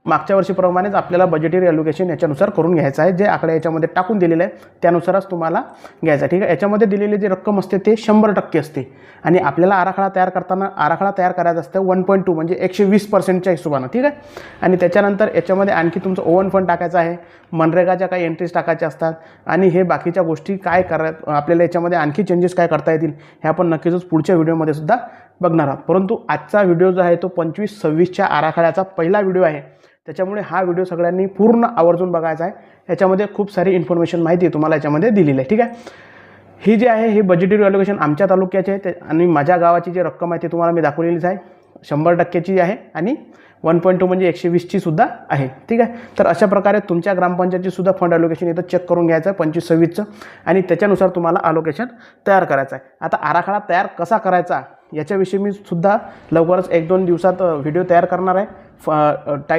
मागच्या वर्षीप्रमाणेच आपल्याला budgetary allocation याच्यानुसार करून घ्यायचं आहे. जे आकडे याच्यामध्ये टाकून दिलेले आहे त्यानुसारच तुम्हाला घ्यायचं आहे. ठीक आहे. याच्यामध्ये दिलेली जी रक्कम असते ते 100% असते आणि आपल्याला आराखडा तयार करताना आराखडा तयार करायचा असतं 1.2 म्हणजे 120%च्या हिशोबानं. ठीक आहे. आणि त्याच्यानंतर याच्यामध्ये आणखी तुमचं ओवन फंड टाकायचं आहे, मनरेगाच्या काही एंट्रीज टाकायच्या असतात आणि हे बाकीच्या गोष्टी काय आपल्याला याच्यामध्ये आणखी चेंजेस काय करता येतील हे आपण नक्कीच पुढच्या व्हिडिओमध्ये सुद्धा बघणार आहोत. परंतु आजचा व्हिडिओ जो आहे तो 25-26च्या आराखड्याचा पहिला व्हिडिओ आहे. त्याच्यामुळे हा व्हिडिओ सगळ्यांनी पूर्ण आवर्जून बघायचा आहे. याच्यामध्ये खूप सारी इन्फॉर्मेशन माहिती तुम्हाला याच्यामध्ये दिलेली आहे. ठीक आहे. ही जी आहे ही बजेटरी ॲलोकेशन आमच्या तालुक्याची आहे आणि माझ्या गावाची जी रक्कम आहे ती तुम्हाला मी दाखवलेलीच आहे. 100%ची आहे आणि 1.2 म्हणजे 120ची सुद्धा आहे. ठीक आहे. तर अशा प्रकारे तुमच्या ग्रामपंचायतची सुद्धा फंड ॲलोकेशन इथं चेक करून घ्यायचं आहे 25-26चं आणि त्याच्यानुसार तुम्हाला ॲलोकेशन तयार करायचं आहे. आता आराखडा तयार कसा करायचा याच्याविषयी मी सुद्धा लवकरच 1-2 दिवसात व्हिडिओ तयार करणार आहे.